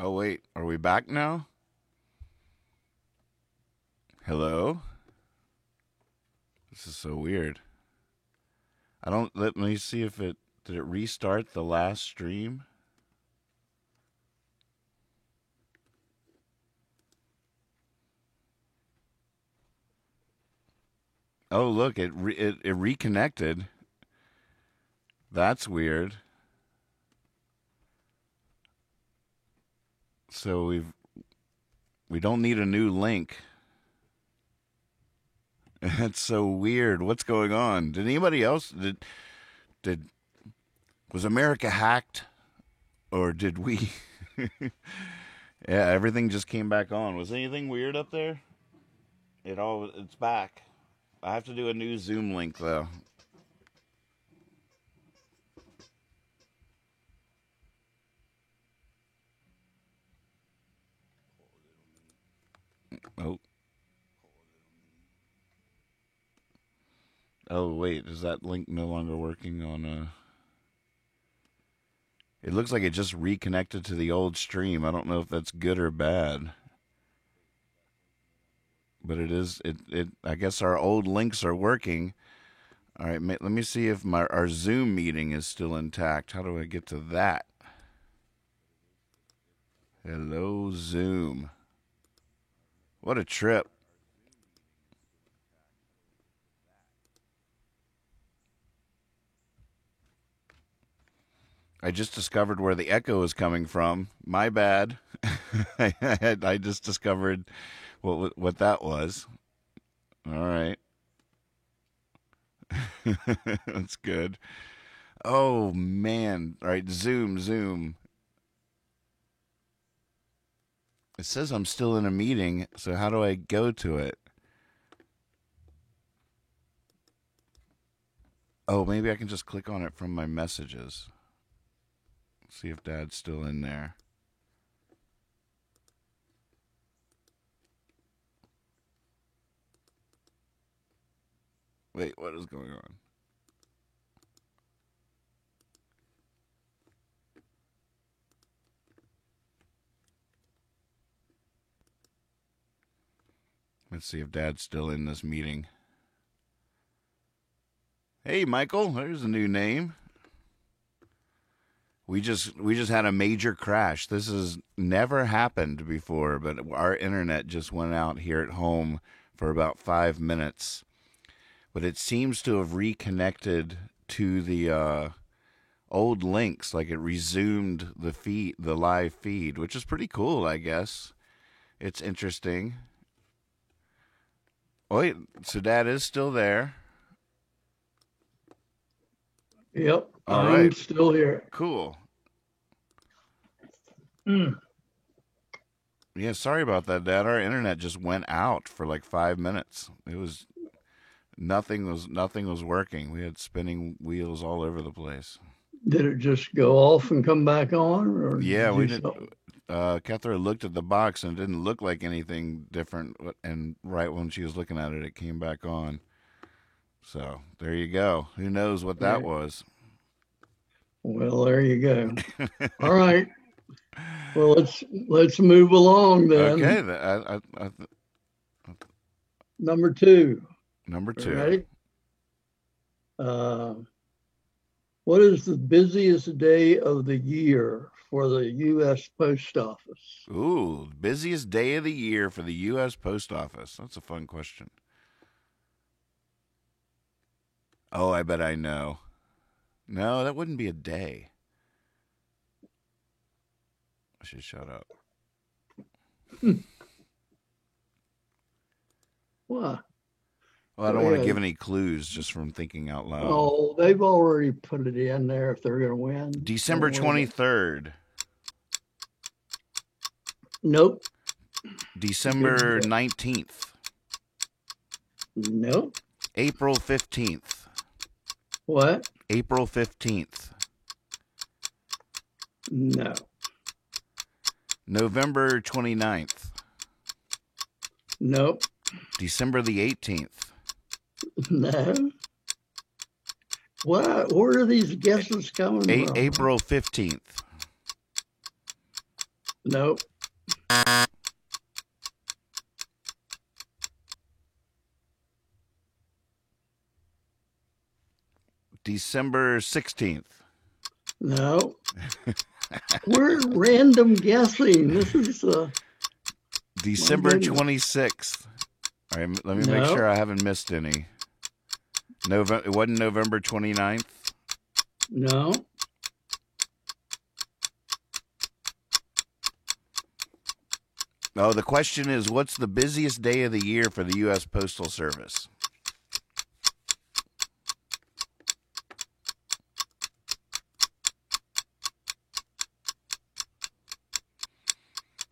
Oh, wait. Are we back now? Hello? This is so weird. Let me see if did it restart the last stream? Oh, look, it reconnected. That's weird. So we don't need a new link. That's so weird. What's going on? Did anybody else did was America hacked, or did we? Yeah, everything just came back on. Was anything weird up there? It's back. I have to do a new Zoom link though. Oh. Oh wait, is that link no longer working on It looks like it just reconnected to the old stream. I don't know if that's good or bad. But it is I guess our old links are working. All right, let me see if our Zoom meeting is still intact. How do I get to that? Hello, Zoom. What a trip. I just discovered where the echo is coming from. My bad. I just discovered what that was. All right. That's good. Oh, man. All right, Zoom. It says I'm still in a meeting, so how do I go to it? Oh, maybe I can just click on it from my messages. See if Dad's still in there. Wait, what is going on? Let's see if Dad's still in this meeting. Hey, Michael, there's a new name. We just had a major crash. This has never happened before, but our internet just went out here at home for about 5 minutes. But it seems to have reconnected to the old links, like it resumed the live feed, which is pretty cool, I guess. It's interesting. Wait, so Dad is still there. Yep, I'm still here. Cool. Mm. Yeah, sorry about that, Dad. Our internet just went out for like 5 minutes. It was nothing was working. We had spinning wheels all over the place. Did it just go off and come back on, or Yeah, we did. something? Kethra looked at the box and it didn't look like anything different. And right when she was looking at it, it came back on. So there you go. Who knows what that was? Well, there you go. All right. Well, let's move along then. Okay. Number two. Number two. Ready? What is the busiest day of the year for the U.S. Post Office? Ooh, busiest day of the year for the U.S. Post Office. That's a fun question. Oh, I bet I know. No, that wouldn't be a day. I should shut up. What? Well, I don't want to give any clues just from thinking out loud. Oh, they've already put it in there if they're going to win. December 23rd. Nope. December 19th. Nope. April 15th. What? April 15th. No. November 29th. Nope. December the 18th. No. What? Where are these guesses coming from? April 15th. Nope. December 16th. No. We're random guessing. This is December 26th. All right, let me make sure I haven't missed any. It wasn't November 29th? No. Oh, the question is, what's the busiest day of the year for the U.S. Postal Service?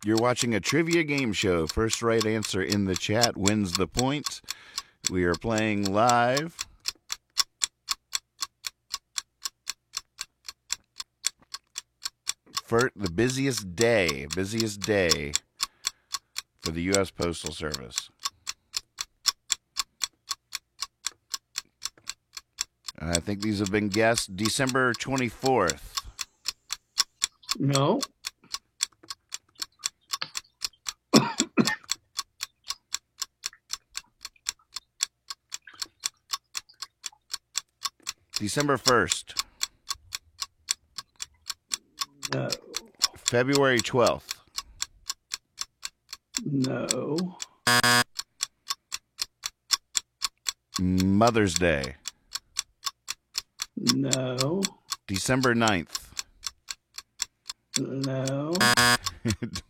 You're watching a trivia game show. First right answer in the chat wins the point. We are playing live. For the busiest day for the U.S. Postal Service. And I think these have been guessed. December 24th. No. December 1st. No. February 12th. No. Mother's Day. No. December 9th. No.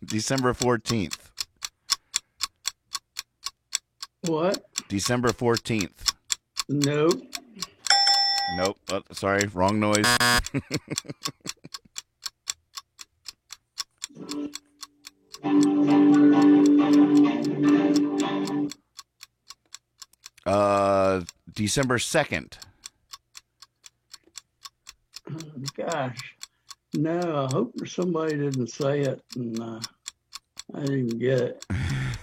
December 14th. What? December 14th. Nope. Nope. Oh, sorry, wrong noise. December 2nd. Gosh. No, I hope somebody didn't say it and I didn't get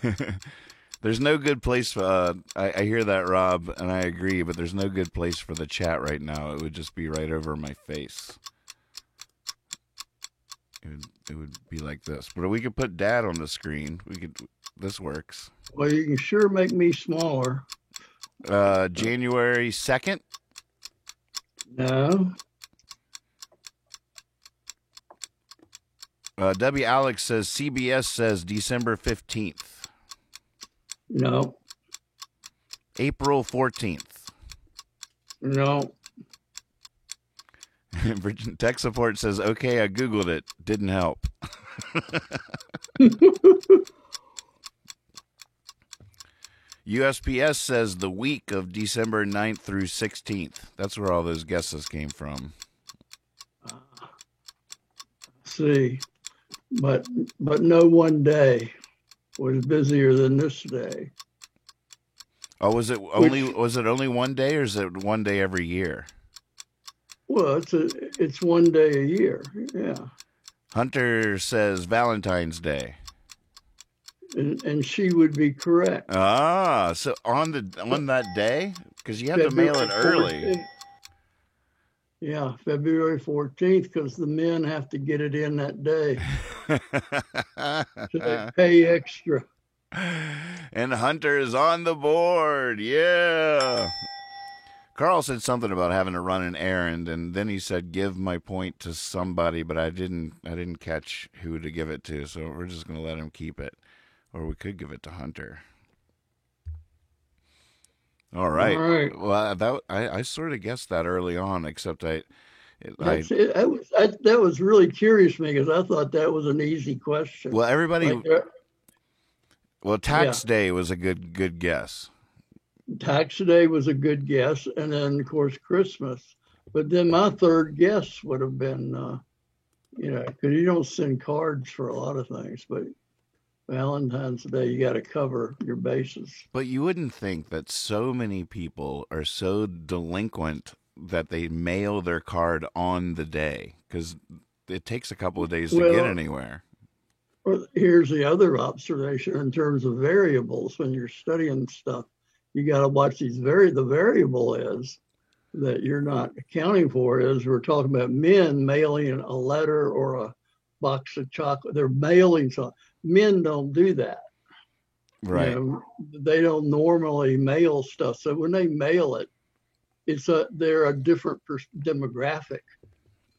it. There's no good place for, I hear that, Rob, and I agree, but there's no good place for the chat right now. It would just be right over my face. It would be like this. But we could put Dad on the screen. This works. Well, you can sure make me smaller. January 2nd? No. W. Alex says, CBS says December 15th. No. April 14th. No. Tech support says, okay, I Googled it. Didn't help. USPS says the week of December 9th through 16th. That's where all those guesses came from. See, but no one day was busier than this day. Oh, was it only one day, or is it one day every year? Well, it's one day a year. Yeah. Hunter says Valentine's Day. And she would be correct. Ah, so on that day, because you have to mail it early. 14th. Yeah, February 14th, because the men have to get it in that day. So they pay extra. And Hunter is on the board. Yeah. Carl said something about having to run an errand, and then he said, give my point to somebody, but I didn't catch who to give it to, so we're just going to let him keep it. Or we could give it to Hunter. All right. Well, I sort of guessed that early on, except that was really curious to me, because I thought that was an easy question. Well, everybody. Tax Day was a good guess. Tax Day was a good guess, and then of course Christmas. But then my third guess would have been, because you don't send cards for a lot of things, but Valentine's Day, you got to cover your bases. But you wouldn't think that so many people are so delinquent that they mail their card on the day, because it takes a couple of days to get anywhere. Well, here's the other observation in terms of variables. When you're studying stuff, you got to watch the variable is that you're not accounting for is we're talking about men mailing a letter or box of chocolate. They're mailing something. Men don't do that. Right. They don't normally mail stuff. So when they mail it, they're a different demographic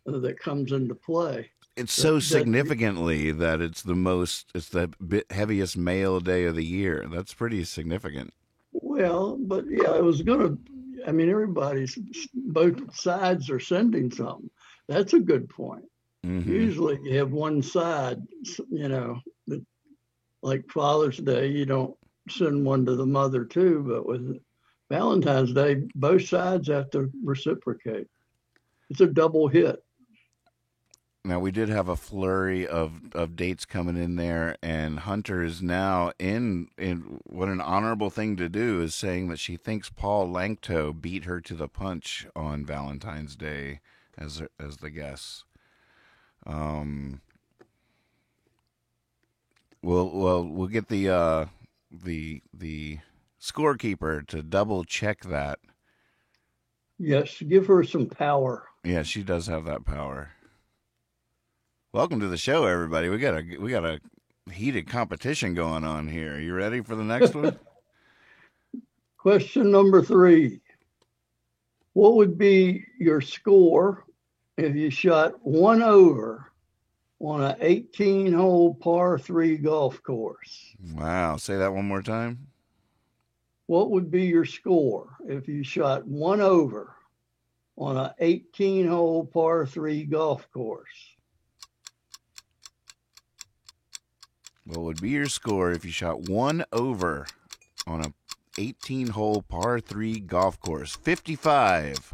that comes into play. It's so significantly that it's the heaviest mail day of the year. That's pretty significant. Well, but yeah, I mean, both sides are sending something. That's a good point. Mm-hmm. Usually you have one side, like Father's Day, you don't send one to the mother too, but with Valentine's Day, both sides have to reciprocate. It's a double hit. Now, we did have a flurry of dates coming in there, and Hunter is now in what an honorable thing to do is saying that she thinks Paul Langto beat her to the punch on Valentine's Day as the guess. We'll get the scorekeeper to double check that. Yes, give her some power. Yeah, she does have that power. Welcome to the show, everybody. We got a heated competition going on here. Are you ready for the next one? Question number 3. What would be your score if you shot 1 over on an 18-hole par 3 golf course? Wow. Say that one more time. What would be your score if you shot 1 over on an 18-hole par 3 golf course? What would be your score if you shot 1 over on a 18-hole par 3 golf course? 55.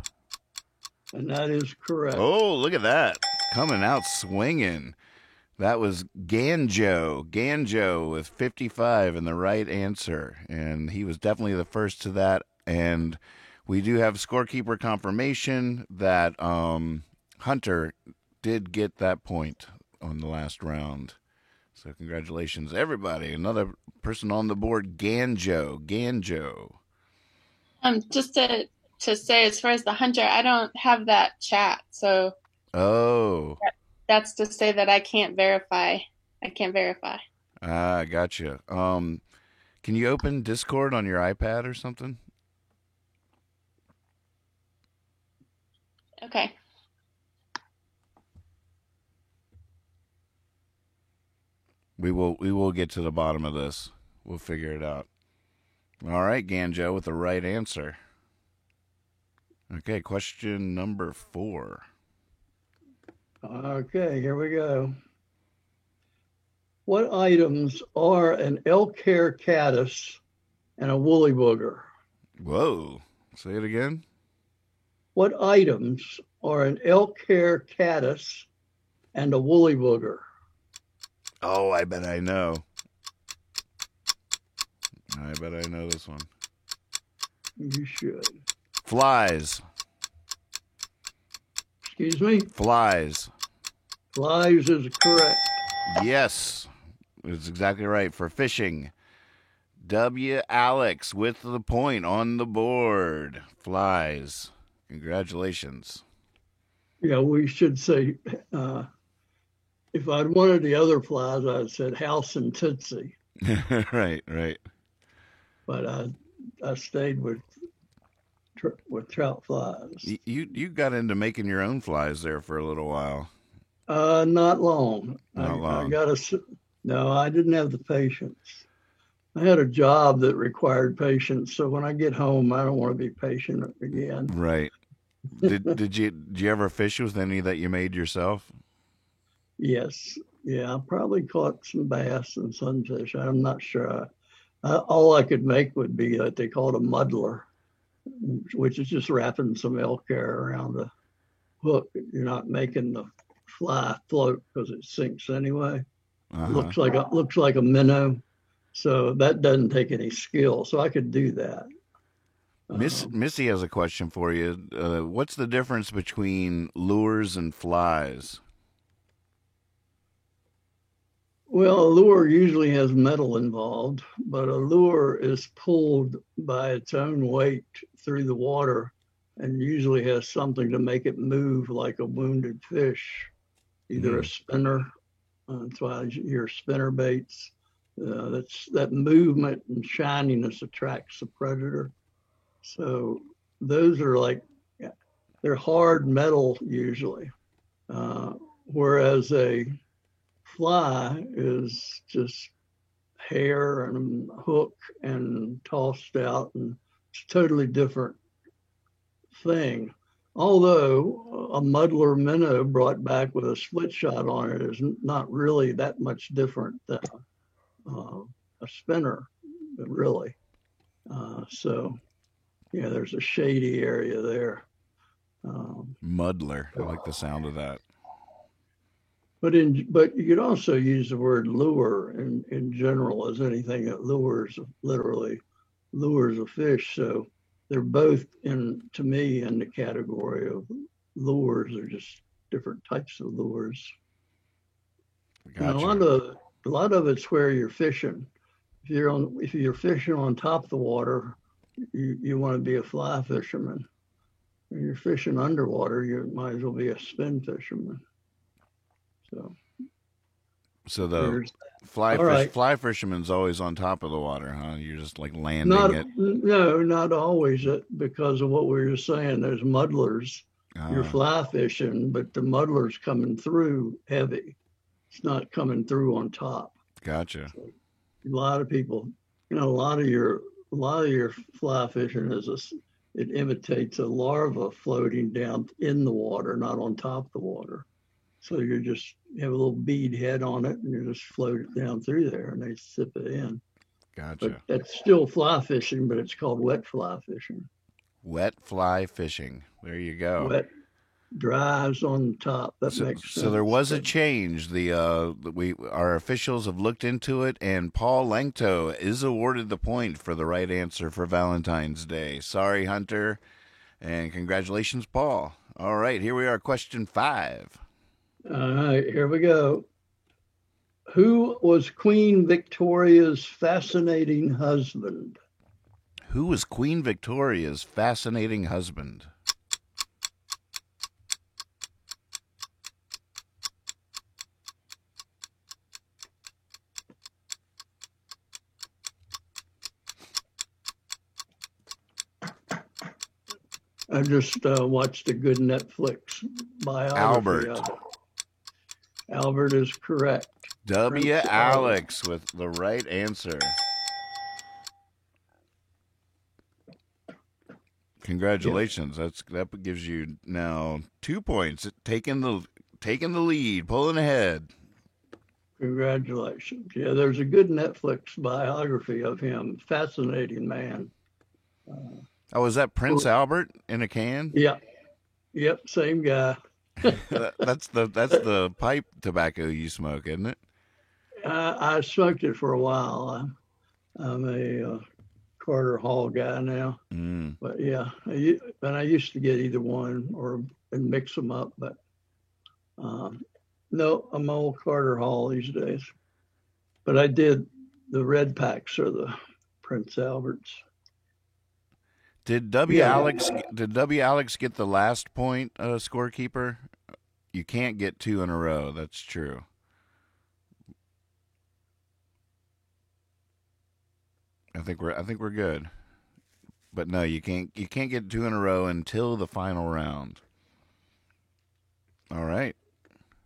And that is correct. Oh, look at that. Coming out swinging. That was Ganjo. Ganjo with 55 and the right answer. And he was definitely the first to that. And we do have scorekeeper confirmation that Hunter did get that point on the last round. So congratulations, everybody. Another person on the board, Ganjo. Ganjo. Just to say, as far as the Hunter, I don't have that chat. So that's to say that I can't verify. Ah, gotcha. Can you open Discord on your iPad or something? Okay. We will get to the bottom of this. We'll figure it out. All right, Ganjo with the right answer. Okay, question number 4. Okay, here we go. What items are an elk hair caddis and a woolly booger? Whoa. Say it again. What items are an elk hair caddis and a woolly booger? Oh, I bet I know. I bet I know this one. You should. Flies. Excuse me? Flies. Flies is correct. Yes. It's exactly right. For fishing. W. Alex with the point on the board. Flies. Congratulations. Yeah, we should say, if I'd wanted the other flies, I'd said House and Tootsie. Right. But I stayed with trout flies. You got into making your own flies there for a little while. Not long. Not long. No, I didn't have the patience. I had a job that required patience, so when I get home, I don't want to be patient again. Right. Did you ever fish with any that you made yourself? Yes. Yeah, I probably caught some bass and sunfish. I'm not sure. All I could make would be what they called a muddler, which is just wrapping some elk hair around the hook. You're not making the fly float because it sinks anyway. Uh-huh. Looks like a minnow. So that doesn't take any skill. So I could do that. Missy has a question for you. What's the difference between lures and flies? Well, a lure usually has metal involved, but a lure is pulled by its own weight through the water and usually has something to make it move like a wounded fish, either a spinner That's why your spinner baits, that movement and shininess attracts the predator. So those are like, they're hard metal usually, whereas a fly is just hair and hook and tossed out, and it's a totally different thing. Although a muddler minnow brought back with a split shot on it is not really that much different than a spinner, really. So, yeah, there's a shady area there. Muddler. I like the sound of that. But you could also use the word lure in general as anything that literally lures a fish. So they're both to me in the category of lures. They're just different types of lures. Gotcha. And a lot of it's where you're fishing. If you're fishing on top of the water, you want to be a fly fisherman. If you're fishing underwater, you might as well be a spin fisherman. So the fly fisherman's always on top of the water, huh? You're just like landing it. No, not always, because of what we were just saying. There's muddlers. You're fly fishing, but the muddler's coming through heavy. It's not coming through on top. Gotcha. So a lot of people, a lot of your fly fishing it imitates a larva floating down in the water, not on top of the water. So you have a little bead head on it, and you just float it down through there, and they sip it in. Gotcha. But that's still fly fishing, but it's called wet fly fishing. Wet fly fishing. There you go. Wet dries on top. That makes sense. So there was a change. Our officials have looked into it, and Paul Langto is awarded the point for the right answer for Valentine's Day. Sorry, Hunter, and congratulations, Paul. All right, here we are. Question 5. All right, here we go. Who was Queen Victoria's fascinating husband? Who was Queen Victoria's fascinating husband? I just watched a good Netflix biography of it. Albert is correct. W. Alex with the right answer. Congratulations. Yeah. That gives you now 2 points. Taking the lead, pulling ahead. Congratulations. Yeah, there's a good Netflix biography of him. Fascinating man. Is that Prince Albert in a can? Yeah. Yep, same guy. That's the pipe tobacco you smoke, isn't it? I smoked it for a while. I'm a Carter Hall guy now. But yeah, I used to get either one and mix them up. But no, I'm old Carter Hall these days. But I did the red packs or the Prince Alberts. Did W. Alex get the last point, scorekeeper? You can't get 2 in a row. That's true. I think we're good. But no, you can't get 2 in a row until the final round. All right.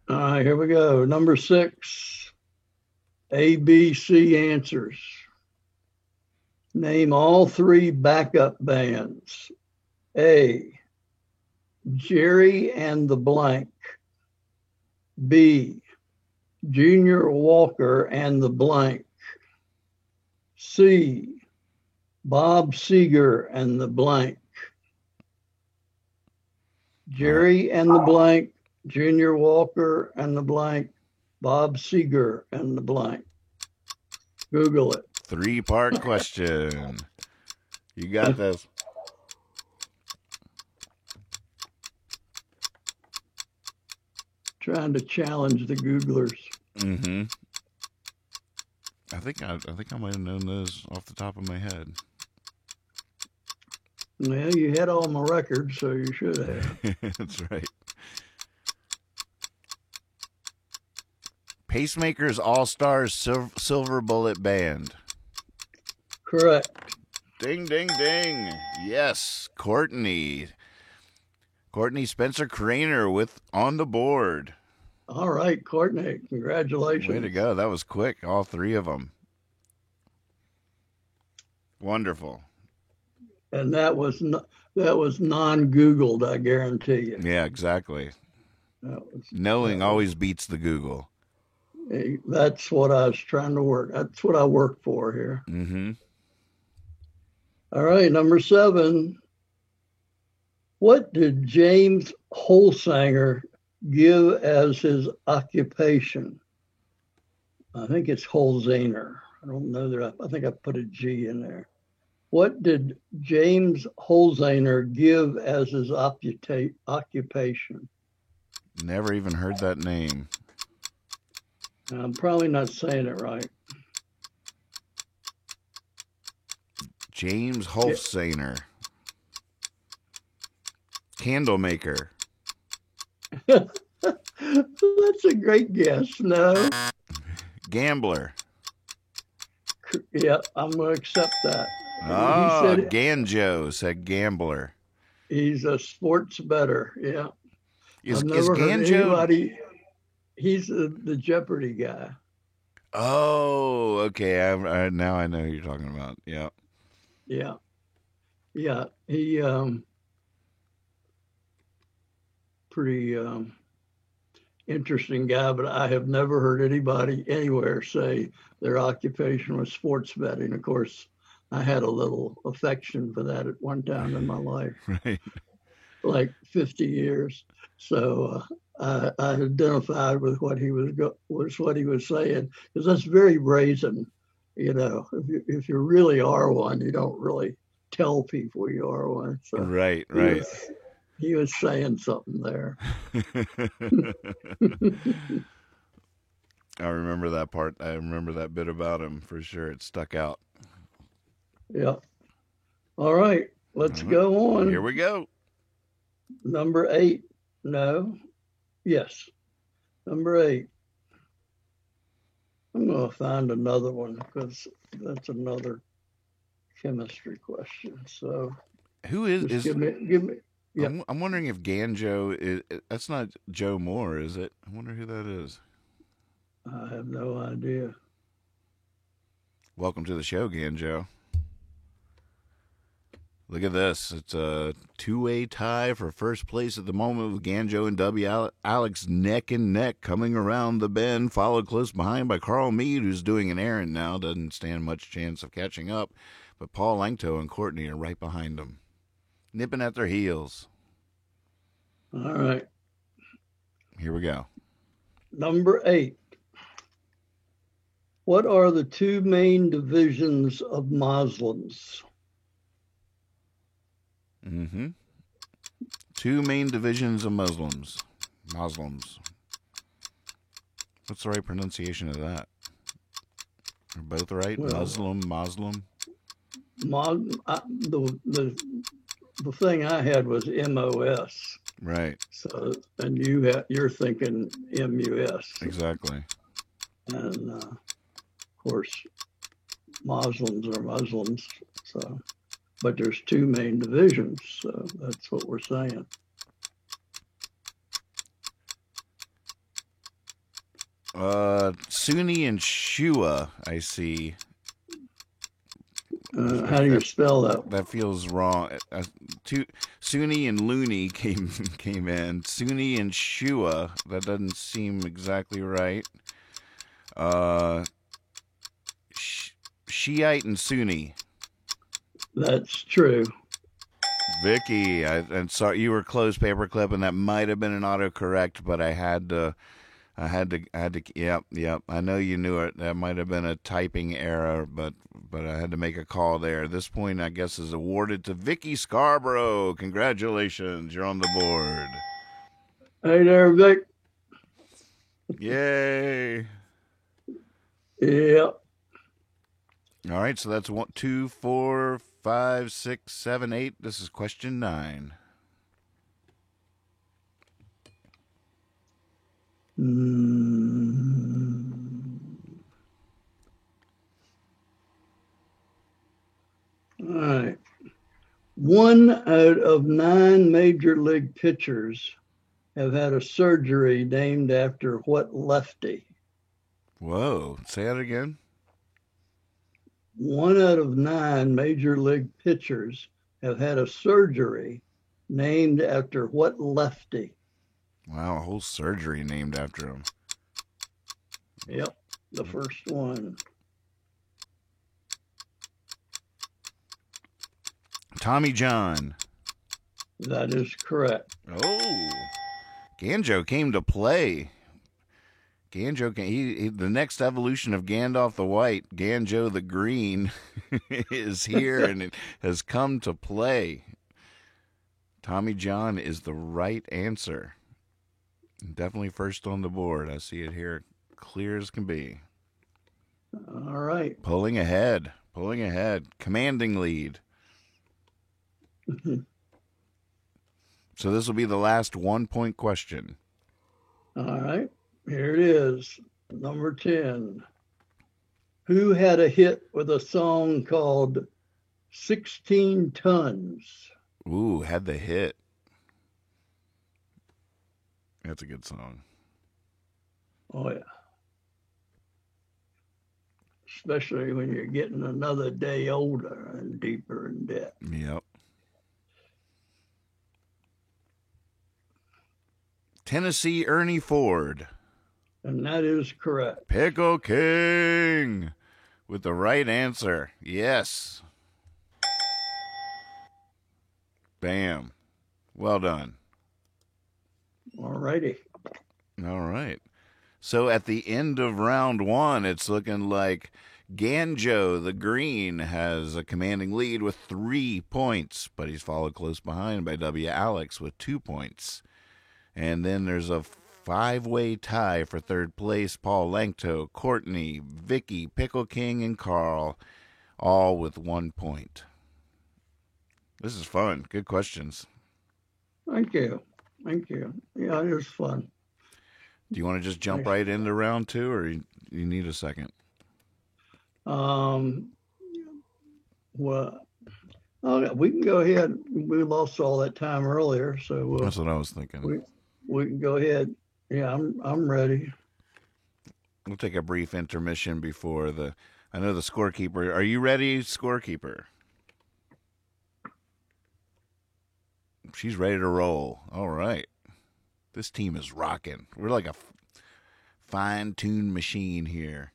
All right, here we go. Number 6. ABC answers. Name all 3 backup bands. A, Jerry and the Blank. B, Junior Walker and the Blank. C, Bob Seger and the Blank. Jerry and the Blank, Junior Walker and the Blank, Bob Seger and the Blank. Google it. 3-part question. You got this. Trying to challenge the Googlers. Mm-hmm. I think I might have known those off the top of my head. Well, you had all my records, so you should have. That's right. Pacemakers All-Stars Silver Bullet Band. Correct. Ding, ding, ding. Yes, Courtney Spencer Craner with on the board. All right, Courtney, congratulations. Way to go. That was quick, all three of them. Wonderful. And that was non-Googled, I guarantee you. Yeah, exactly. Knowing always beats the Google. That's what I was trying to work. That's what I work for here. Mm-hmm. All right, number 7. What did James Holsinger give as his occupation? I think it's Holzaner. I don't know that. I think I put a G in there. What did James Holzaner give as his occupation? Never even heard that name. I'm probably not saying it right. James Holzaner. Candle maker. That's a great guess. No. Gambler. Yeah, I'm going to accept that. Oh, Ganjo said gambler. He's a sports bettor. Yeah. Is Ganjo? He's the Jeopardy guy. Oh, okay. Now I know who you're talking about. Yeah. Yeah. Yeah. He pretty interesting guy, but I have never heard anybody anywhere say their occupation was sports betting. Of course, I had a little affection for that at one time in my life, right? Like 50 years. So I identified with what he was saying, because that's very brazen. You know, if you really are one, you don't really tell people you are one. So right. He was saying something there. I remember that part. I remember that bit about him for sure. It stuck out. Yeah. All right. Let's go on. Here we go. Number 8. No. Yes. Number 8. I'm going to find another one because that's another chemistry question. So who is give me. Yeah. I'm wondering if Ganjo is. That's not Joe Moore, is it? I wonder who that is. I have no idea. Welcome to the show, Ganjo. Look at this. It's a 2-way tie for first place at the moment with Ganjo and W. Alex neck and neck coming around the bend, followed close behind by Carl Mead, who's doing an errand now. Doesn't stand much chance of catching up. But Paul Langto and Courtney are right behind them, nipping at their heels. All right. Here we go. Number 8. What are the 2 main divisions of Muslims? 2 main divisions of Muslims. What's the right pronunciation of that? Are both right? Well, Muslim. The thing I had was MOS. Right. So, and you're thinking MUS. Exactly. And of course, Muslims are Muslims. So, but there's 2 main divisions. So that's what we're saying. Sunni and Shia, I see. How do you spell that? That feels wrong. Sunni and Looney came in. Sunni and Shia, that doesn't seem exactly right. Shiite and Sunni. That's true. Vicky, I'm sorry, you were close, paperclip, and that might have been an autocorrect, but I had to. Yep. I know you knew it. That might have been a typing error, but I had to make a call there. This point, I guess, is awarded to Vicky Scarborough. Congratulations, you're on the board. Hey there, Vic. Yay. Yep. All right, so that's 1, 2, 4, 5, 6, 7, 8. This is question 9. 1 out of 9 major league pitchers have had a surgery named after what lefty? Whoa, say that again. 1 out of 9 major league pitchers have had a surgery named after what lefty? Wow, a whole surgery named after him. Yep, the first one. Tommy John. That is correct. Oh, Ganjo came to play. Ganjo, the next evolution of Gandalf the White, Ganjo the Green, is here and it has come to play. Tommy John is the right answer. Definitely first on the board. I see it here clear as can be. All right. Pulling ahead. Commanding lead. So this will be the last 1-point question. All right. Here it is. Number 10. Who had a hit with a song called 16 Tons? Ooh, had the hit. That's a good song. Oh, yeah. Especially when you're getting another day older and deeper in debt. Yep. Tennessee Ernie Ford. And that is correct. Pickle King with the right answer. Yes. Bam. Well done. All righty. All right. So at the end of round 1, it's looking like Ganjo the Green has a commanding lead with 3 points, but he's followed close behind by W. Alex with 2 points. And then there's a 5-way tie for third place. Paul Langto, Courtney, Vicky, Pickle King, and Carl, all with 1 point. This is fun. Good questions. Thank you. Yeah, it was fun. Do you want to just jump right into round 2, or you need a second? Well, we can go ahead. We lost all that time earlier, so that's what I was thinking. We can go ahead. Yeah, I'm ready. We'll take a brief intermission before I know the scorekeeper. Are you ready, scorekeeper? She's ready to roll. All right. This team is rocking. We're like a fine-tuned machine here.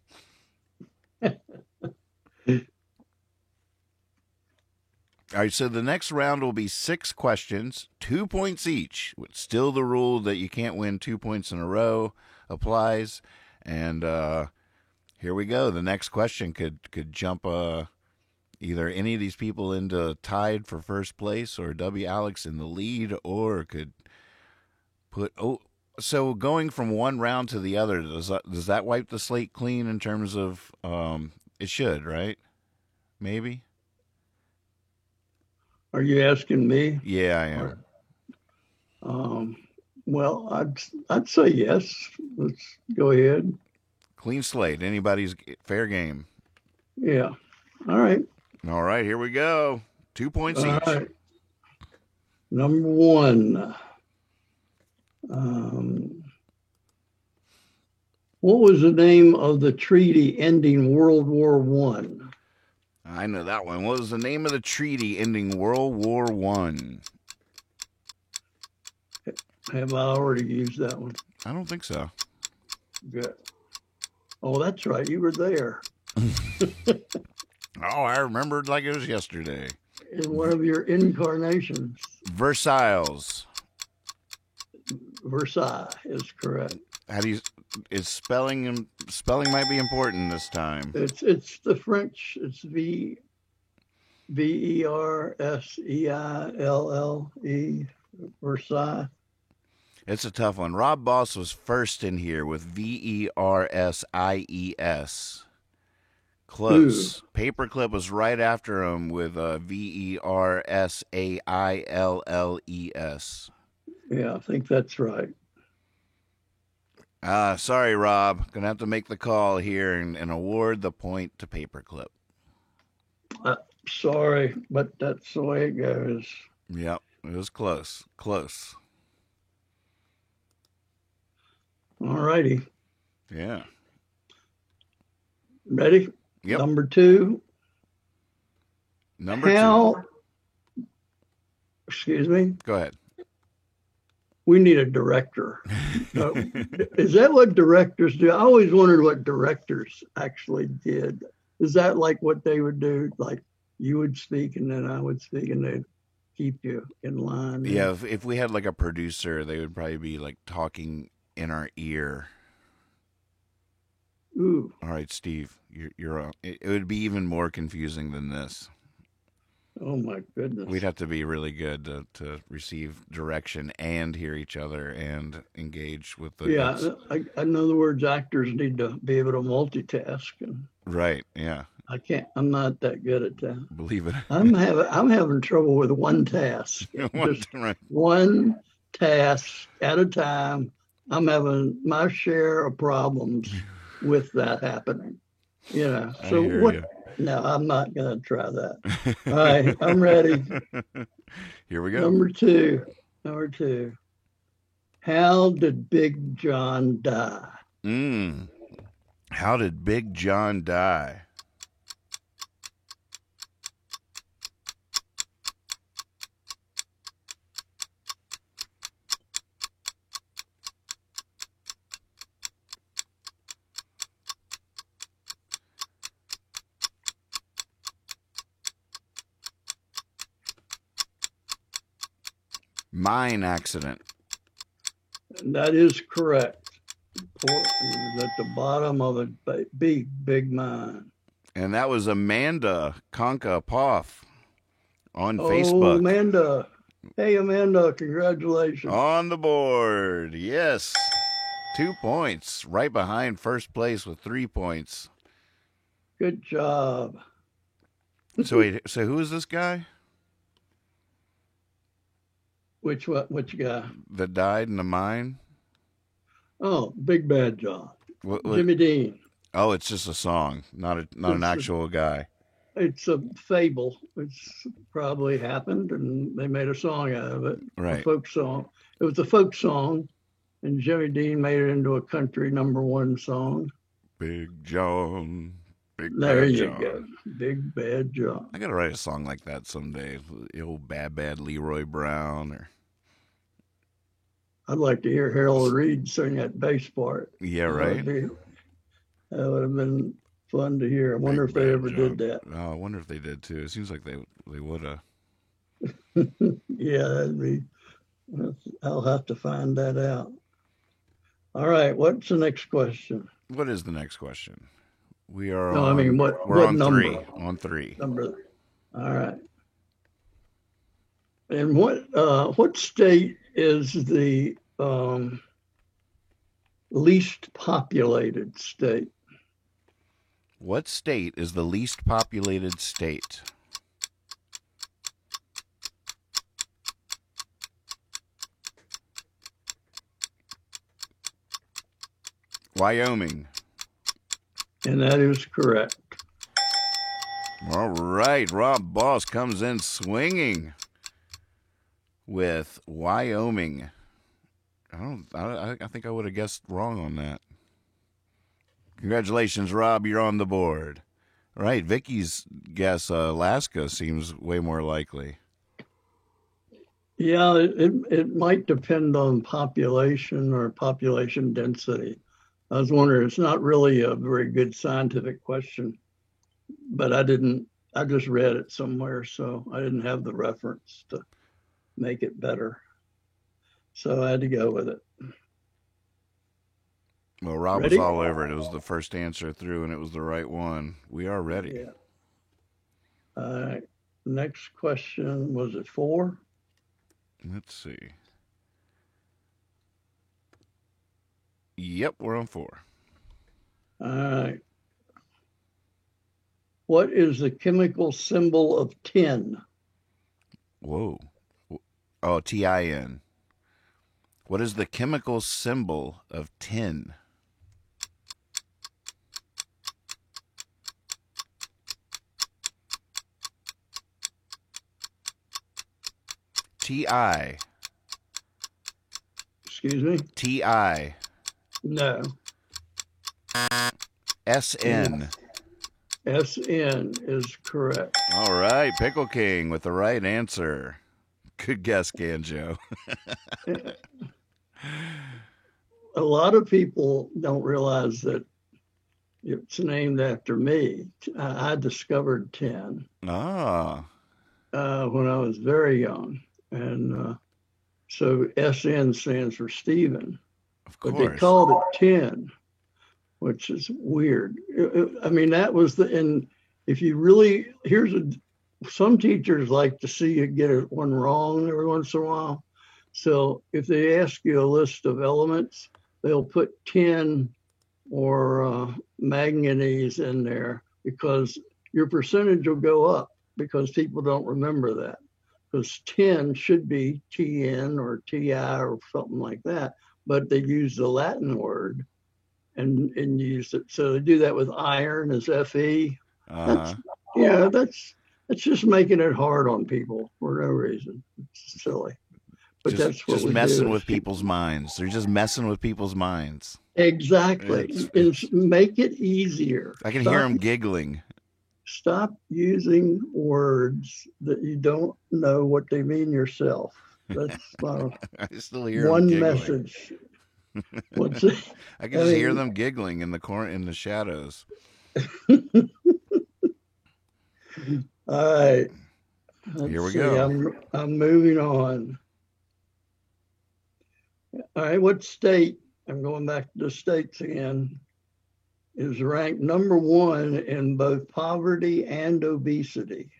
All right, so the next round will be 6 questions, 2 points each. Still the rule that you can't win 2 points in a row applies. And here we go. The next question could jump either any of these people into tied for first place, or W. Alex in the lead, or could put... So going from one round to the other, does that wipe the slate clean in terms of... it should, right? Maybe? Are you asking me? Yeah, I am. Well, I'd say yes. Let's go ahead. Clean slate. Anybody's fair game. Yeah. All right. All right, here we go. 2 points each. Right. Number 1. What was the name of the treaty ending World War I? I know that one. What was the name of the treaty ending World War I? Have I already used that one? I don't think so. Good. Oh, that's right. You were there. Oh, I remembered like it was yesterday. In one of your incarnations. Versailles. Versailles is correct. How do you... Spelling might be important this time. It's the French. It's Versailles. Versailles. It's a tough one. Rob Boss was first in here with Versies. Close. Ooh. Paperclip was right after him with Versailles. Yeah, I think that's right. Sorry, Rob. Gonna have to make the call here and award the point to Paperclip. sorry, but that's the way it goes. Yep, it was close. Close. All righty. Yeah. Ready? Yep. Number two. Two. Excuse me? Go ahead. We need a director. Is that what directors do? I always wondered what directors actually did. Is that like what they would do? Like you would speak and then I would speak and they'd keep you in line? Yeah, if we had like a producer, they would probably be like talking in our ear. Ooh. All right, Steve, you're on. It would be even more confusing than this. Oh my goodness. We'd have to be really good to receive direction and hear each other and engage with the. Yeah, in other words, actors need to be able to multitask. Right. Yeah. I can't. I'm not that good at that. Believe it. I'm having trouble with one task. One task at a time. I'm having my share of problems with that happening. You know. So what? You. No, I'm not going to try that. All right, I'm ready. Here we go. Number two. How did Big John die? How did Big John die? Mine accident. That is correct. It was at the bottom of a big mine. And that was Amanda Konka-Poff on Facebook. Amanda. Hey, Amanda, congratulations. On the board, yes. 2 points, right behind first place with 3 points. Good job. So who is this guy? Which guy? That died in the mine? Oh, Big Bad John. Jimmy Dean. Oh, it's just a song, not an actual guy. It's a fable. It's probably happened, and they made a song out of it. Right. A folk song. It was a folk song, and Jimmy Dean made it into a country #1 song. Big John. There you go. Big Bad John. I got to write a song like that someday. The old Bad Leroy Brown. Or I'd like to hear Harold Reed sing that bass part. Yeah, right. That would have been fun to hear. I wonder if they ever did that. Oh, I wonder if they did too. It seems like they would have. Yeah, that'd be. I'll have to find that out. All right, what's the next question? What is the next question? We are. No, on, I mean what? We're what on number? 3. On 3. Number. All right. And what state is the least populated state? What state is the least populated state? Wyoming. And that is correct. All right, Rob Boss comes in swinging with Wyoming. I think I would have guessed wrong on that. Congratulations, Rob. You're on the board. All right, Vicky's guess, Alaska, seems way more likely. Yeah, it might depend on population or population density. I was wondering, it's not really a very good scientific question, but I just read it somewhere, so I didn't have the reference to make it better. So I had to go with it. Well, Rob Ready? was all over it. It was the first answer through, and it was the right one. We are ready. Yeah. All right. Next question, was it 4? Let's see. Yep, we're on 4. All right. What is the chemical symbol of tin? Whoa. Oh, TIN. What is the chemical symbol of tin? T-I. Excuse me? T-I. No. S-N. S-N is correct. All right, Pickle King with the right answer. Good guess, Ganjo. A lot of people don't realize that it's named after me. I discovered 10 when I was very young. And so SN stands for Stephen. Of course. But they called it 10, which is weird. I mean, that was and if you really, some teachers like to see you get one wrong every once in a while. So if they ask you a list of elements, they'll put 10 or manganese in there because your percentage will go up because people don't remember that. Because 10 should be TN or TI or something like that, but they use the Latin word and use it. So they do that with iron as Fe. That's just making it hard on people for no reason. It's silly. But that's what just messing with people's minds. They're just messing with people's minds. Exactly. Make it easier. I can hear them giggling. Stop using words that you don't know what they mean yourself. That's I still hear one them message. I can just hear them giggling in the shadows. All right. Here we go. I'm moving on. All right, what state, I'm going back to the states again, is ranked number 1 in both poverty and obesity?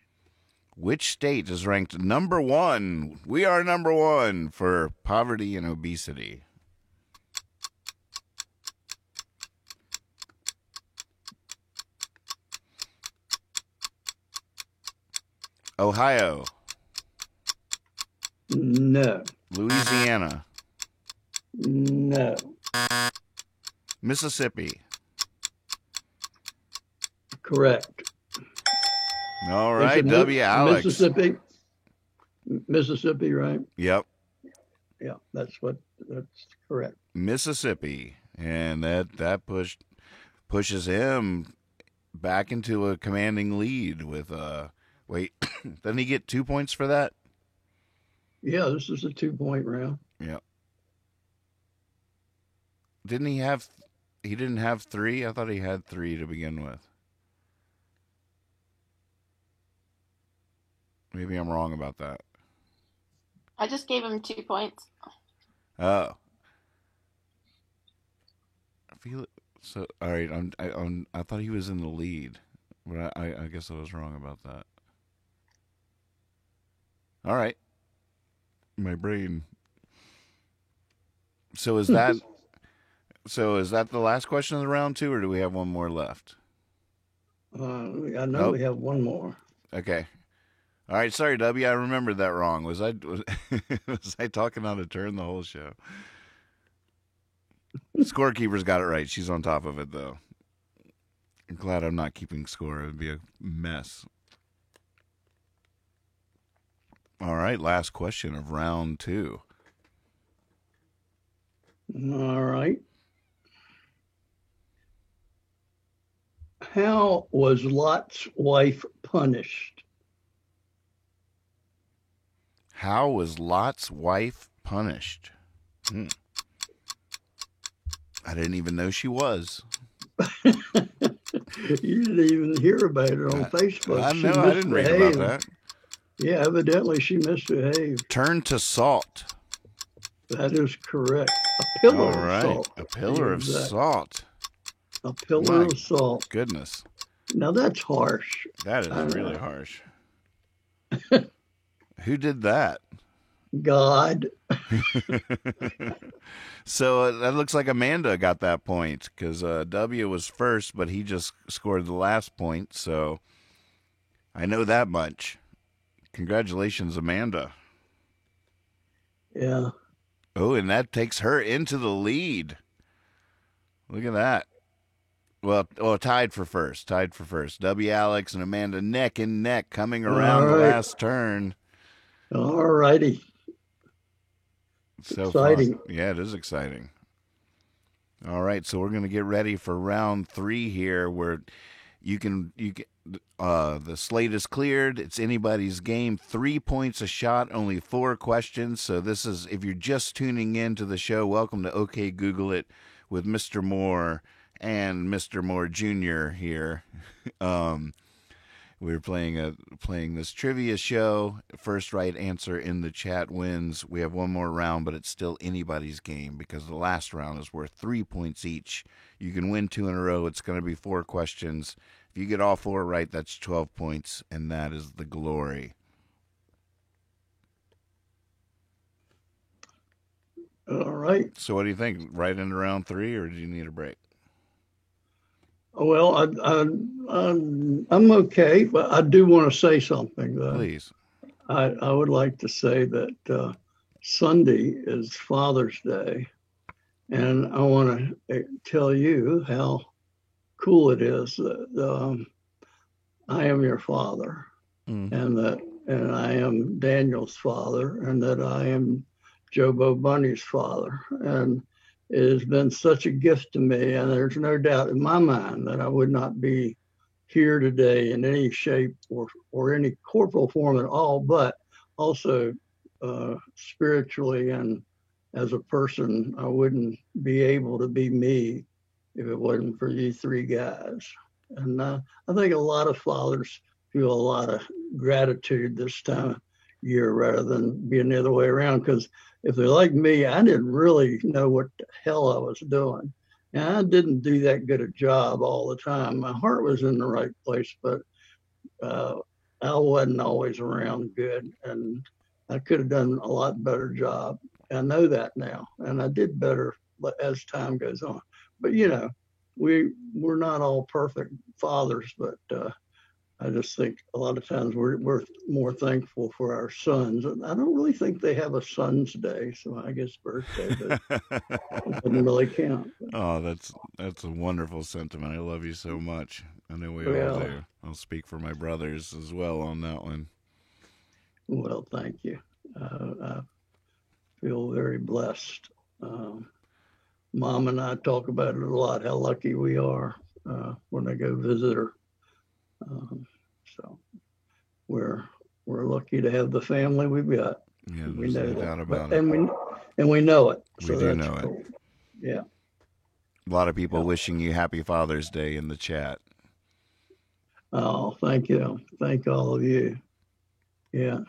Which state is ranked number 1? We are number 1 for poverty and obesity. Ohio. No. Louisiana. No. Mississippi. Correct. All right, W. Alex. Mississippi, right? Yep. Yeah, that's correct. Mississippi, and that pushes him back into a commanding lead with wait, doesn't he get 2 points for that? Yeah, this is a 2-point round. Yep. He didn't have 3? I thought he had 3 to begin with. Maybe I'm wrong about that. I just gave him 2 points. Oh. I feel it. So, all right. I thought he was in the lead, but I guess I was wrong about that. All right. My brain. So is that the last question of the round 2, or do we have one more left? I know we have one more. Okay. All right. Sorry, W. I remembered that wrong. Was I talking out of turn the whole show? Scorekeeper's got it right. She's on top of it, though. I'm glad I'm not keeping score. It would be a mess. All right. Last question of round 2. All right. How was Lot's wife punished? How was Lot's wife punished? I didn't even know she was. You didn't even hear about it on Facebook. I know. I didn't read about that. Yeah, evidently she misbehaved. Turned to salt. That is correct. A pillar of salt. A pillar of salt. A pillar of salt. Goodness. Now that's harsh. That is really harsh. Who did that? God. So that looks like Amanda got that point because W was first, but he just scored the last point. So I know that much. Congratulations, Amanda. Yeah. Oh, and that takes her into the lead. Look at that. Well, tied for first. W. Alex and Amanda neck and neck coming around the last turn. All righty. So exciting. Fun. Yeah, it is exciting. All right, so we're going to get ready for round 3 here, where you can the slate is cleared. It's anybody's game. 3 points a shot, only 4 questions. So this is, if you're just tuning in to the show, welcome to OK Google It with Mr. Moore and Mr. Moore Jr. here. We're playing this trivia show. First right answer in the chat wins. We have one more round, but it's still anybody's game because the last round is worth 3 points each. You can win 2 in a row. It's going to be 4 questions. If you get all 4 right, that's 12 points, and that is the glory. All right. So what do you think? Right into round 3, or do you need a break? Well, I'm okay, but I do want to say something, though. Please. I would like to say that Sunday is Father's Day, and I want to tell you how cool it is that I am your father, and I am Daniel's father, and that I am Jobo Bunny's father, and it has been such a gift to me, and there's no doubt in my mind that I would not be here today in any shape or any corporal form at all, but also spiritually and as a person, I wouldn't be able to be me if it wasn't for you 3 guys. And I think a lot of fathers feel a lot of gratitude this time of year rather than being the other way around, because if they're like me, I didn't really know what the hell I was doing. And I didn't do that good a job all the time. My heart was in the right place, but I wasn't always around good, and I could have done a lot better job. I know that now, and I did better as time goes on. But we're not all perfect fathers, but I just think a lot of times we're more thankful for our sons. I don't really think they have a son's day, so I guess birthday doesn't really count. Oh, that's a wonderful sentiment. I love you so much. I know we all do. I'll speak for my brothers as well on that one. Well, thank you. I feel very blessed. Mom and I talk about it a lot, how lucky we are when I go visit her. So we're lucky to have the family we've got. Yeah, we know no doubt about it. And we know it. We do know cool. it. Yeah. A lot of people wishing you happy Father's Day in the chat. Oh, thank you. Thank all of you. Yeah.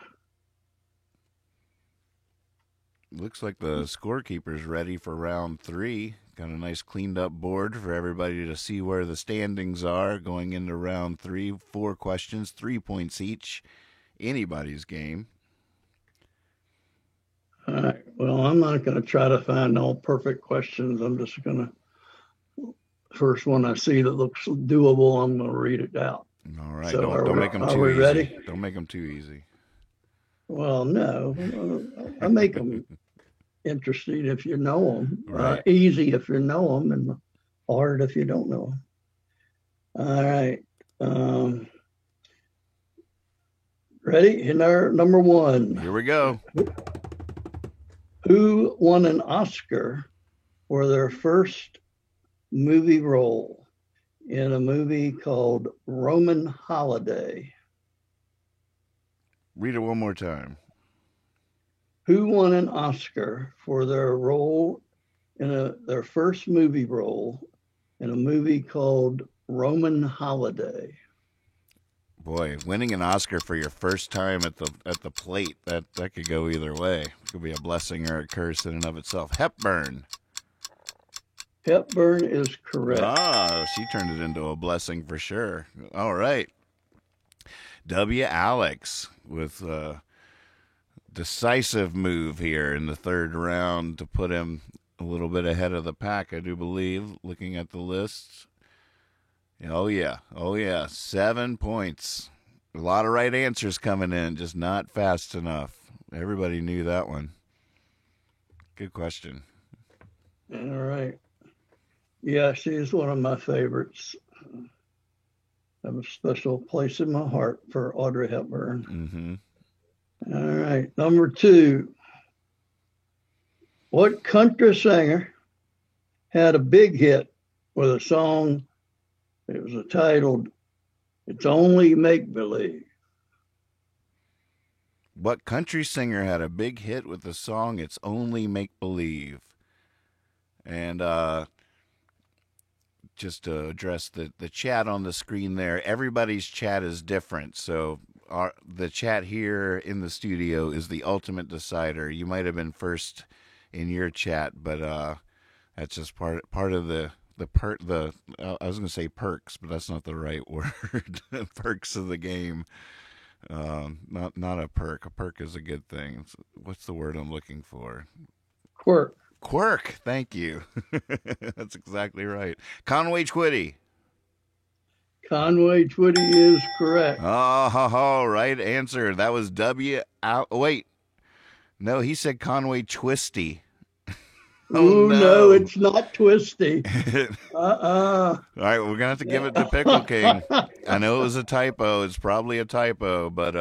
Looks like the scorekeeper's ready for round 3. Got a nice cleaned up board for everybody to see where the standings are going into round 3. 4 questions, 3 points each. Anybody's game. All right. Well, I'm not going to try to find all perfect questions. I'm just going to, first one I see that looks doable, I'm going to read it out. All right. So don't make them too easy. Ready? Don't make them too easy. Well, no. I make them interesting if you know them, right. Easy if you know them, and hard if you don't know them. All right. Ready? Number 1. Here we go. Who won an Oscar for their first movie role in a movie called Roman Holiday? Read it one more time. Who won an Oscar for their role in their first movie role in a movie called Roman Holiday? Boy, winning an Oscar for your first time at the plate, that could go either way. It could be a blessing or a curse in and of itself. Hepburn. Hepburn is correct. Ah, she turned it into a blessing for sure. All right. W. Alex with a decisive move here in the 3rd round to put him a little bit ahead of the pack, I do believe, looking at the list. Oh, yeah. 7 points. A lot of right answers coming in, just not fast enough. Everybody knew that one. Good question. All right. Yeah, she's one of my favorites. I have a special place in my heart for Audrey Hepburn. Mm-hmm. All right. Number 2. What country singer had a big hit with a song that was titled "It's Only Make Believe"? What country singer had a big hit with the song "It's Only Make Believe"? And just to address the chat on the screen there, everybody's chat is different. So the chat here in the studio is the ultimate decider. You might have been first in your chat, but that's just part of the I was going to say perks, but that's not the right word. Perks of the game. Not a perk. A perk is a good thing. What's the word I'm looking for? Quirk. Quirk. Thank you. That's exactly right. Conway Twitty. Conway Twitty is correct. Oh, right answer. That was W. Wait. No, he said Conway Twisty. Oh, no, it's not Twisty. All right, we're gonna have to give it to Pickle King. I know it was a typo. It's probably a typo, but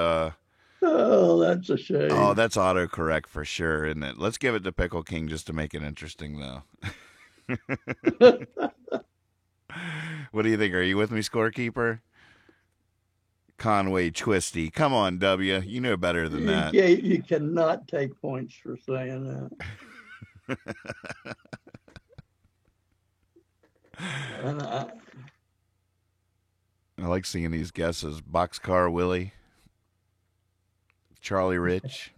oh, that's a shame. Oh, that's autocorrect for sure, isn't it? Let's give it to Pickle King just to make it interesting, though. What do you think? Are you with me, scorekeeper? Conway Twisty. Come on, W. You know better than that. You cannot take points for saying that. I like seeing these guesses. Boxcar Willie, Charlie Rich.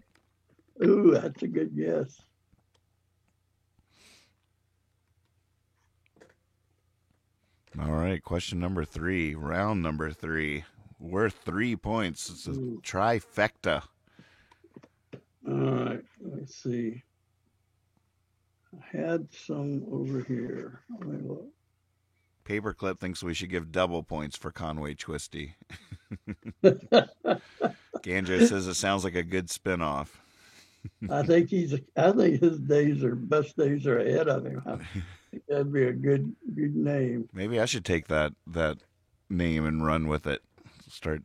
Ooh, that's a good guess. All right, question number 3, round number 3. Worth 3 points. It's a trifecta. All right, let's see. I had some over here. Let me look. Paperclip thinks we should give double points for Conway Twisty. Ganjo says it sounds like a good spinoff. I think his best days are ahead of him. I think that'd be a good name. Maybe I should take that name and run with it. Start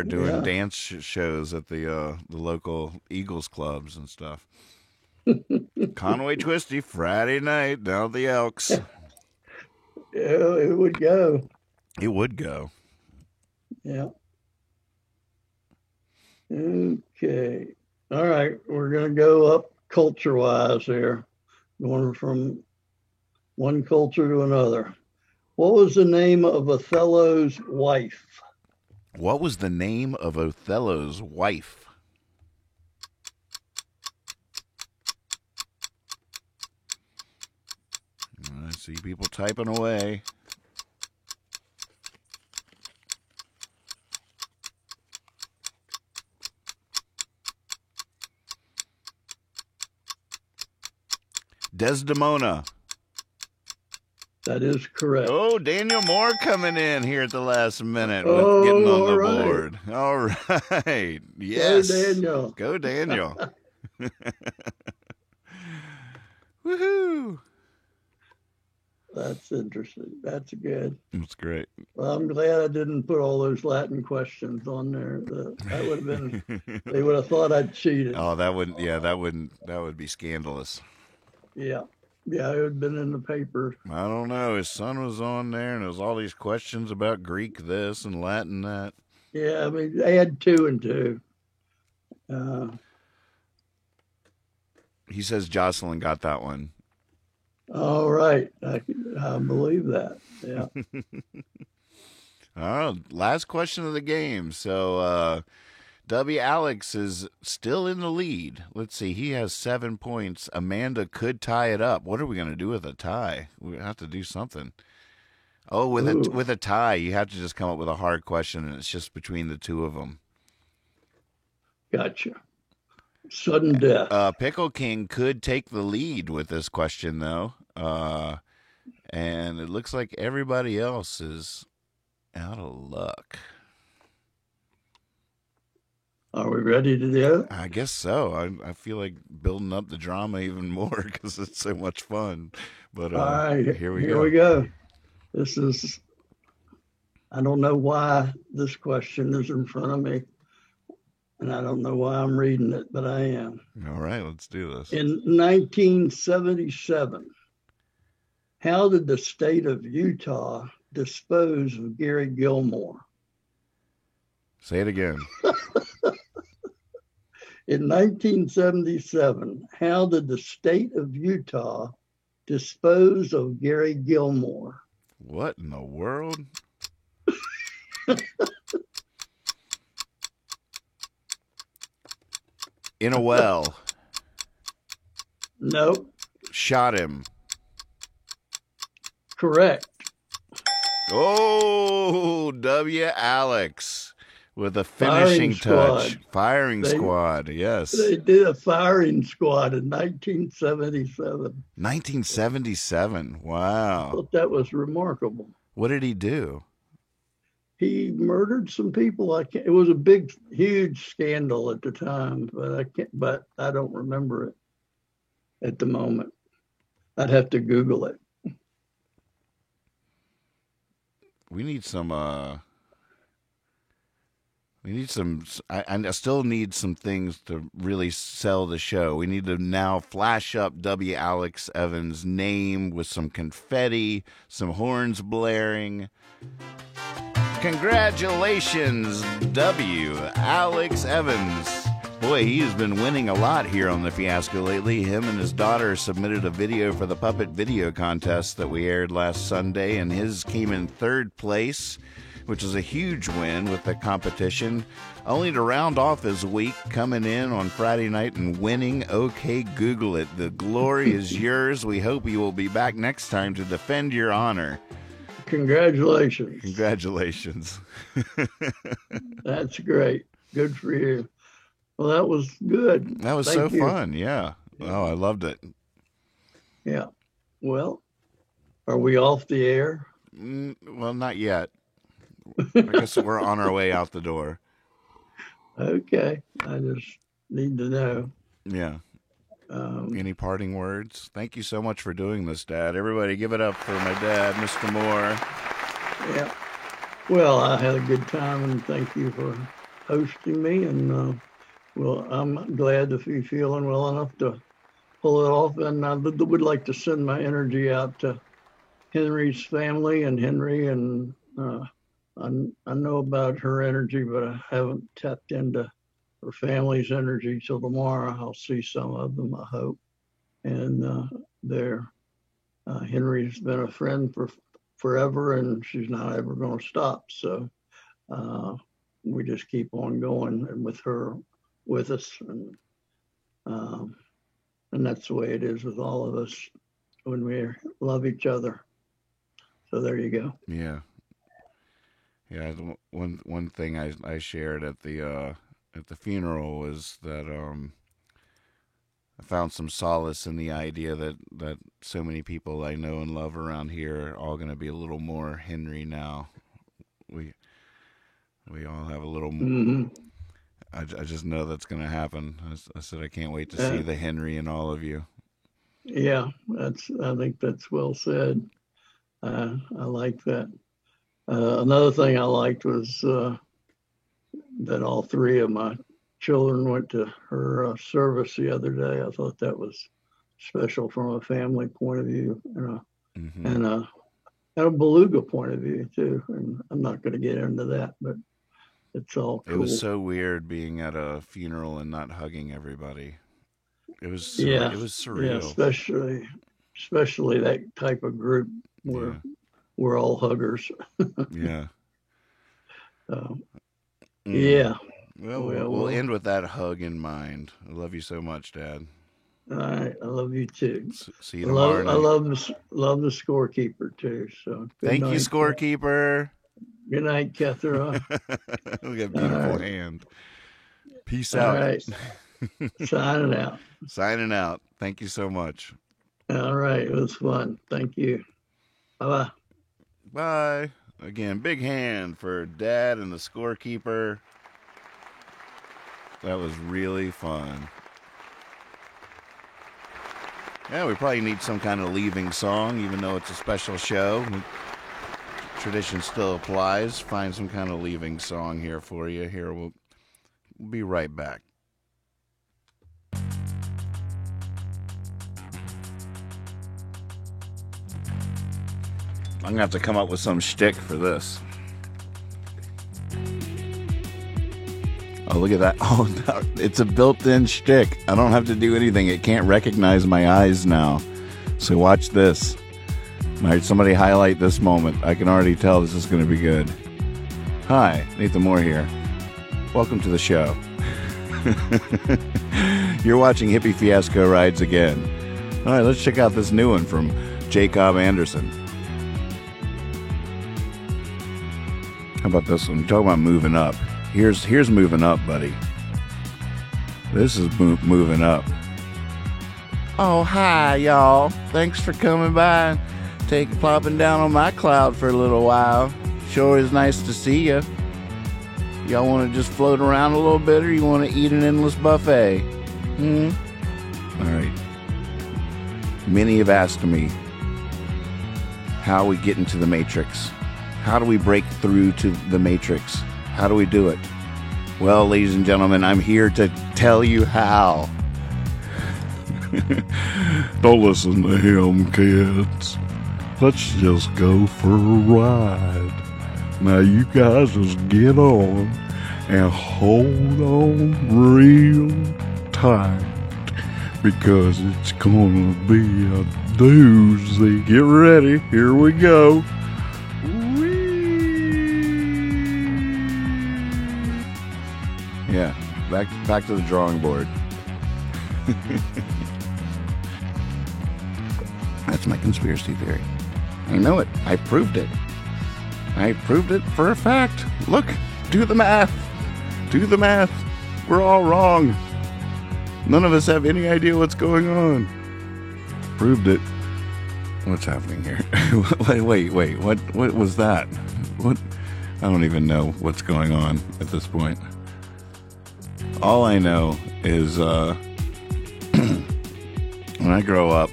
doing dance shows at the local Eagles clubs and stuff. Conway Twisty, Friday night down at the Elks. Yeah, it would go. It would go. Yeah. Okay. All right. We're going to go up culture-wise here, going from one culture to another. What was the name of Othello's wife? What was the name of Othello's wife? I see people typing away. Desdemona. That is correct. Oh, Daniel Moore coming in here at the last minute with getting on the board. All right. Yes. Go, Daniel. Go, Daniel. Woohoo. That's interesting. That's good. That's great. Well, I'm glad I didn't put all those Latin questions on there. That would have been, they would have thought I'd cheated. Oh, that would be scandalous. Yeah. Yeah, it would have been in the paper. I don't know. His son was on there, and there was all these questions about Greek this and Latin that. Yeah, I mean, they had 2 and 2. He says Jocelyn got that one. All right. I believe that. Yeah. All right. Last question of the game. So, W. Alex is still in the lead. Let's see. He has 7 points. Amanda could tie it up. What are we going to do with a tie? We have to do something. Oh, with a tie, you have to just come up with a hard question, and it's just between the two of them. Gotcha. Sudden death. Pickle King could take the lead with this question, though. And it looks like everybody else is out of luck. Are we ready to do it? I guess so. I feel like building up the drama even more because it's so much fun. But all right, here we go. This is, I don't know why this question is in front of me. and I don't know why I'm reading it, but I am. All right, let's do this. In 1977, how did the state of Utah dispose of Gary Gilmore? Say it again. In 1977, how did the state of Utah dispose of Gary Gilmore? What in the world? In a well. Nope. Shot him. Correct. Oh, W. Alex with a finishing touch. Firing squad, yes. They did a firing squad in 1977. 1977, wow. I thought that was remarkable. What did he do? He murdered some people. It was a big, huge scandal at the time, but I don't remember it at the moment. I'd have to Google it. We need some, I still need some things to really sell the show. We need to now flash up W. Alex Evans' name with some confetti, some horns blaring. Congratulations, W. Alex Evans. Boy, he has been winning a lot here on The Fiasco lately. Him and his daughter submitted a video for the Puppet Video Contest that we aired last Sunday, and his came in third place, which is a huge win with the competition, only to round off his week coming in on Friday night and winning OK Google It. The glory is yours. We hope you will be back next time to defend your honor. Congratulations. Congratulations. That's great. Good for you. Well, that was good. That was Thank you. Fun. Yeah. Oh, I loved it. Yeah. Well, are we off the air? Well, not yet. I guess we're on our way out the door. Okay. I just need to know. Yeah. Any parting words? Thank you so much for doing this, Dad. Everybody give it up for my dad, Mr. Moore. Yeah. Well, I had a good time, and thank you for hosting me. And, well, I'm glad to be feeling well enough to pull it off. And I would like to send my energy out to Henry's family and Henry. And I know about her energy, but I haven't tapped into her family's energy till tomorrow. I'll see some of them, I hope. And Henry's been a friend for forever, and she's not ever going to stop. So we just keep on going, and with her with us, and that's the way it is with all of us when we love each other. So there you go. Yeah. Yeah. One thing I shared at the funeral was that I found some solace in the idea that so many people I know and love around here are all going to be a little more Henry now. We all have a little more. Mm-hmm. I just know that's going to happen. I said I can't wait to see the Henry in all of you. Yeah, I think that's well said. I like that. Another thing I liked was that all three of my children went to her service the other day. I thought that was special from a family point of view, and a Beluga point of view too. And I'm not going to get into that, but it's all cool. It was so weird being at a funeral and not hugging everybody. It was surreal. Yeah, especially that type of group where we're all huggers. Yeah. Yeah. Well, we'll end with that hug in mind. I love you so much, Dad. All right, I love you too. See you tomorrow night. I love the scorekeeper too. So thank you, scorekeeper. Good night, Kethra. Look at beautiful hand. Peace out. All right. Signing out. Signing out. Thank you so much. All right, it was fun. Thank you. Bye-bye. Bye. Again, big hand for Dad and the scorekeeper. That was really fun. Yeah, we probably need some kind of leaving song, even though it's a special show. Tradition still applies. Find some kind of leaving song here for you. Here, we'll We'll be right back. I'm going to have to come up with some shtick for this. Oh, look at that. Oh, no, it's a built-in shtick. I don't have to do anything. It can't recognize my eyes now. So watch this. All right, somebody highlight this moment. I can already tell this is going to be good. Hi, Nathan Moore here. Welcome to the show. You're watching Hippie Fiasco Rides Again. All right, let's check out this new one from Jacob Anderson. How about this one? Talking about moving up. Here's moving up, buddy. This is moving up. Oh, hi, y'all. Thanks for coming by. Plopping down on my cloud for a little while. Sure is nice to see you. Y'all want to just float around a little bit, or you want to eat an endless buffet? All right. Many have asked me how we get into the Matrix. How do we break through to the Matrix? How do we do it? Well, ladies and gentlemen, I'm here to tell you how. Don't listen to him, kids. Let's just go for a ride. Now you guys just get on and hold on real tight, because it's gonna be a doozy. Get ready, here we go. Yeah, back to the drawing board. That's my conspiracy theory. I know it. I proved it. I proved it for a fact. Look, do the math. Do the math. We're all wrong. None of us have any idea what's going on. Proved it. What's happening here? Wait. What was that? What? I don't even know what's going on at this point. All I know is when I grow up,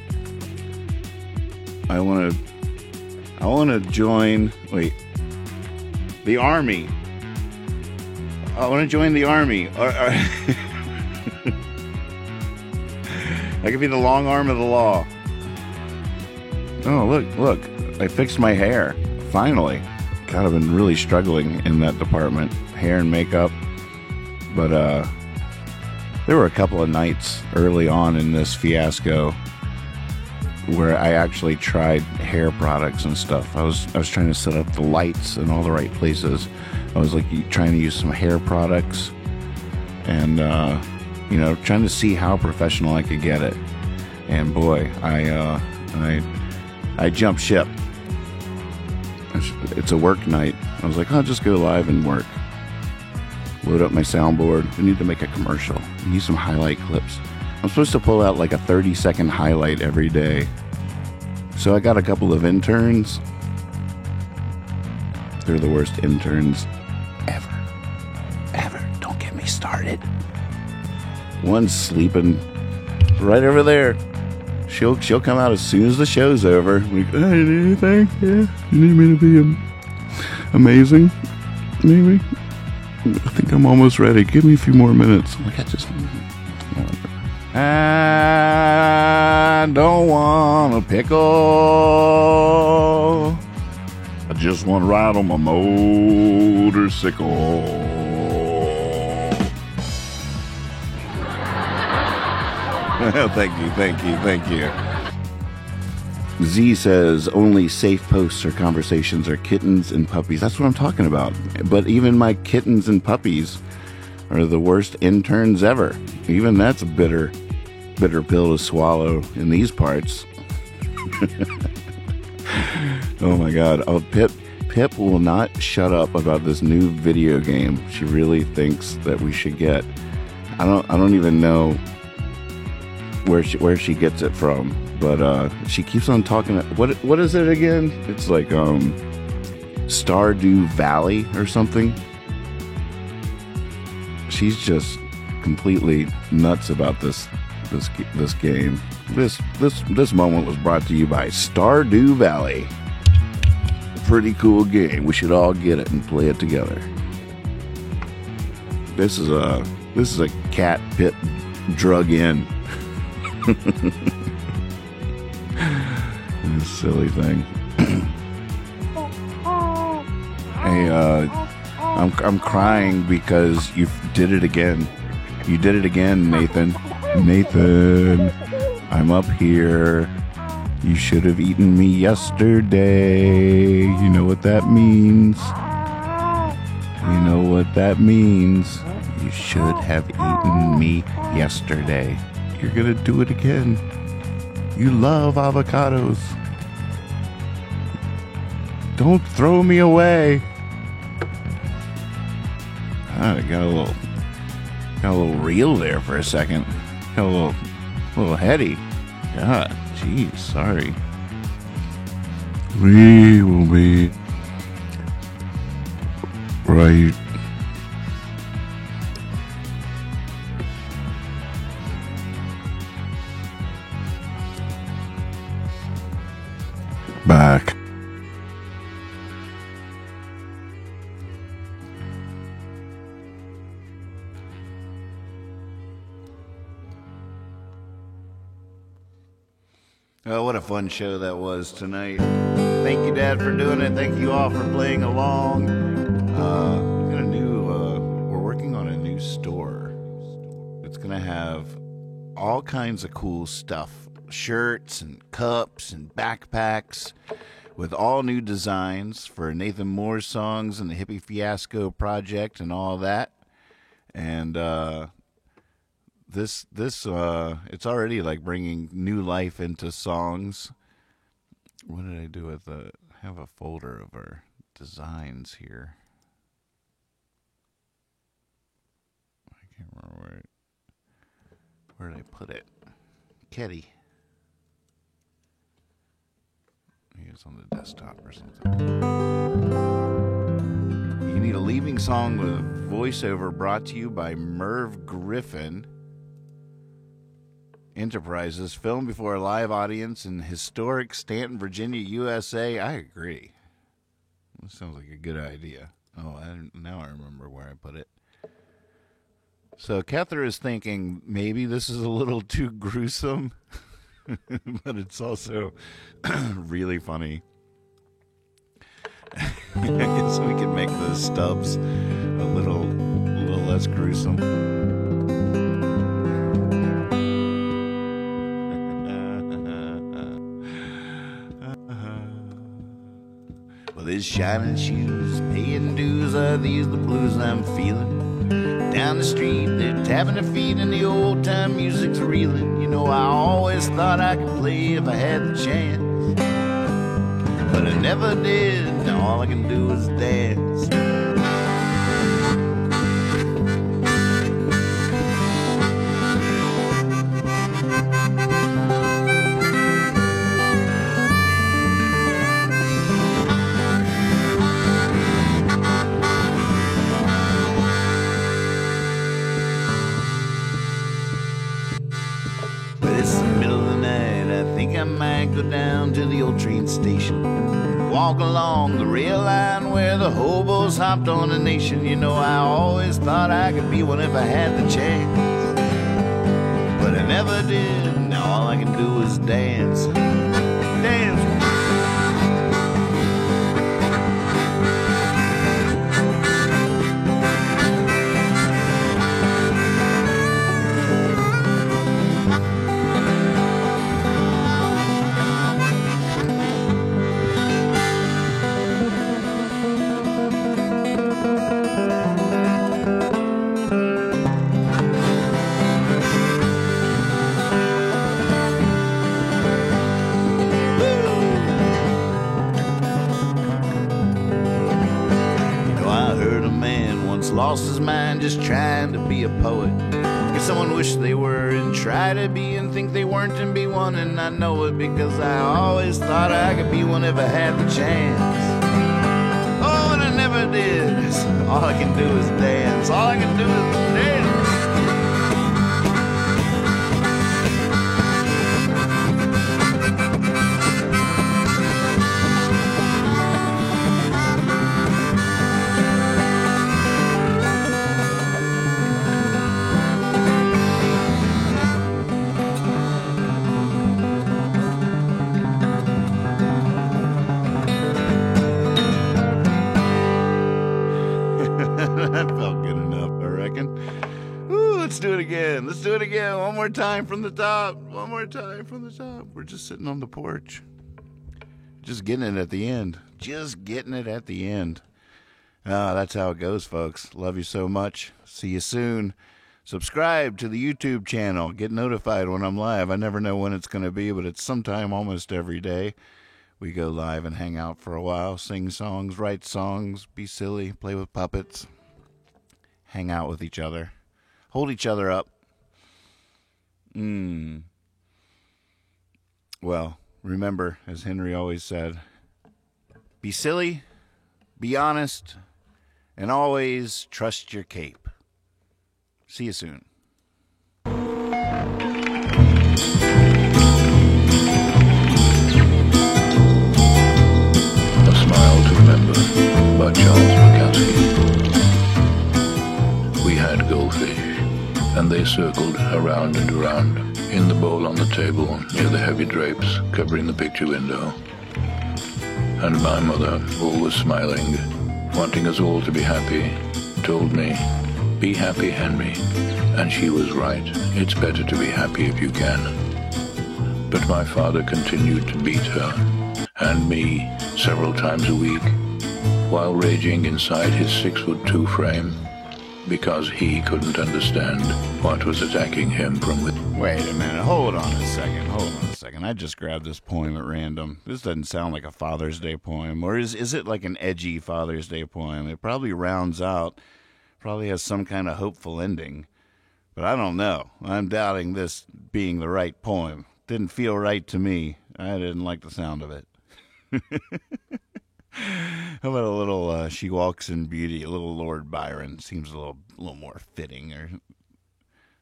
I want to join the army. I want to join the army. I could be the long arm of the law. Oh, look. I fixed my hair. Finally. God, I've been really struggling in that department. Hair and makeup. But there were a couple of nights early on in this fiasco where I actually tried hair products and stuff. I was trying to set up the lights in all the right places. I was like trying to use some hair products and trying to see how professional I could get it. And boy, I jumped ship. It's a work night. I was like, I'll just go live and work. Load up my soundboard. We need to make a commercial. We need some highlight clips. I'm supposed to pull out like a 30-second highlight every day. So I got a couple of interns. They're the worst interns ever. Don't get me started. One's sleeping right over there. She'll come out as soon as the show's over. Like, hey, you need anything? Yeah? You need me to be amazing? Maybe? I think I'm almost ready. Give me a few more minutes. Like, I don't want a pickle. I just want to ride on my motorcycle. Thank you. Z says only safe posts or conversations are kittens and puppies. That's what I'm talking about. But even my kittens and puppies are the worst interns ever. Even that's a bitter pill to swallow in these parts. Oh my God. Oh, Pip will not shut up about this new video game she really thinks that we should get. I don't even know where she gets it from. But she keeps on talking. What is it again? It's like Stardew Valley or something. She's just completely nuts about this game. This moment was brought to you by Stardew Valley. A pretty cool game. We should all get it and play it together. This is a cat pit drug in. This silly thing. Hey, I'm crying because you did it again. You did it again, Nathan. Nathan, I'm up here. You should have eaten me yesterday. You know what that means? You know what that means? You should have eaten me yesterday. You're gonna do it again. You love avocados. Don't throw me away. I got a little real there for a second. Got a little heady. God, geez, sorry. We will be right back. Oh, what a fun show that was tonight. Thank you, Dad, for doing it. Thank you all for playing along. We're working on a new store. It's going to have all kinds of cool stuff. Shirts and cups and backpacks with all new designs for Nathan Moore's songs and the Hippie Fiasco project and all that. And, This it's already like bringing new life into songs. What did I do with I have a folder of our designs here. I can't remember where did I put it? Ketty. Maybe it's on the desktop or something. You need a leaving song with voiceover brought to you by Merv Griffin Enterprises, filmed before a live audience in historic Stanton, Virginia, USA. I agree. That sounds like a good idea. Oh, now I remember where I put it. So Kether is thinking maybe this is a little too gruesome, but it's also really funny. I guess we can make the stubs a little less gruesome. His shining shoes, paying dues, are these the blues I'm feeling? Down the street, they're tapping their feet and the old time music's reeling. You know, I always thought I could play if I had the chance, but I never did. Now all I can do is dance. I might go down to the old train station, walk along the rail line where the hobos hopped on a nation. You know, I always thought I could be one if I had the chance, but I never did. Now all I can do is dance. Dance. Lost his mind just trying to be a poet. Guess someone wished they were and try to be and think they weren't and be one. And I know it because I always thought I could be one if I had the chance. Oh, and I never did. So all I can do is dance. All I can do is dance. it again. Let's do it again. One more time from the top. One more time from the top. We're just sitting on the porch. Just getting it at the end. Just getting it at the end. That's how it goes, folks. Love you so much. See you soon. Subscribe to the YouTube channel. Get notified when I'm live. I never know when it's going to be, but it's sometime almost every day. We go live and hang out for a while, sing songs, write songs, be silly, play with puppets, hang out with each other, hold each other up. Well, remember, as Henry always said, be silly, be honest, and always trust your cape. See you soon. By Charles McCaskey. We had goldfish, and they circled around and around in the bowl on the table near the heavy drapes covering the picture window. And my mother, always smiling, wanting us all to be happy, told me, "Be happy, Henry." And she was right. It's better to be happy if you can. But my father continued to beat her and me several times a week, while raging inside his 6'2" frame, because he couldn't understand what was attacking him from within. Wait a minute, hold on a second. I just grabbed this poem at random. This doesn't sound like a Father's Day poem, or is it like an edgy Father's Day poem? It probably rounds out, probably has some kind of hopeful ending, but I don't know. I'm doubting this being the right poem. Didn't feel right to me. I didn't like the sound of it. How about a little She Walks in Beauty, a little Lord Byron? Seems a little more fitting, or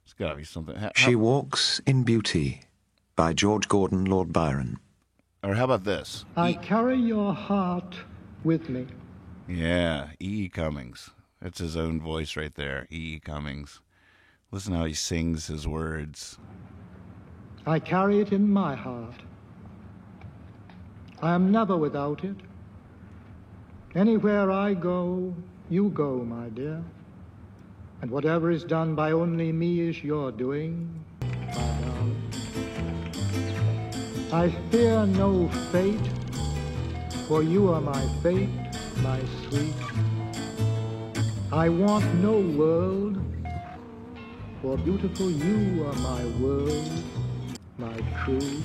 it's got to be something. She Walks in Beauty by George Gordon, Lord Byron. Or how about this? I carry your heart with me. Yeah, E. Cummings. That's his own voice right there, E. Cummings. Listen how he sings his words. I carry it in my heart. I am never without it. Anywhere I go, you go, my dear. And whatever is done by only me is your doing, my darling. I fear no fate, for you are my fate, my sweet. I want no world, for beautiful you are my world, my true.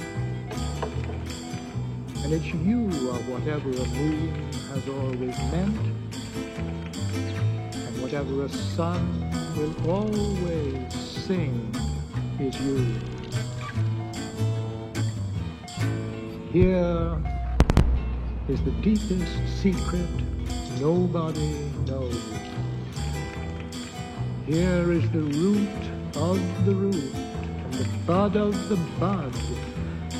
And it's you are whatever a moon has always meant, and whatever a sun will always sing is you. Here is the deepest secret nobody knows. Here is the root of the root, and the bud of the bud,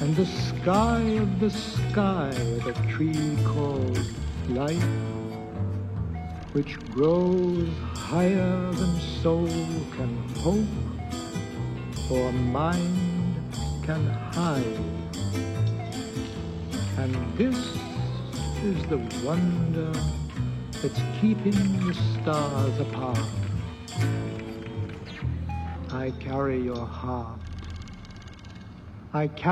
and the sky of the sky, the tree called life, which grows higher than soul can hope or mind can hide. And this is the wonder that's keeping the stars apart. I carry your heart. I carry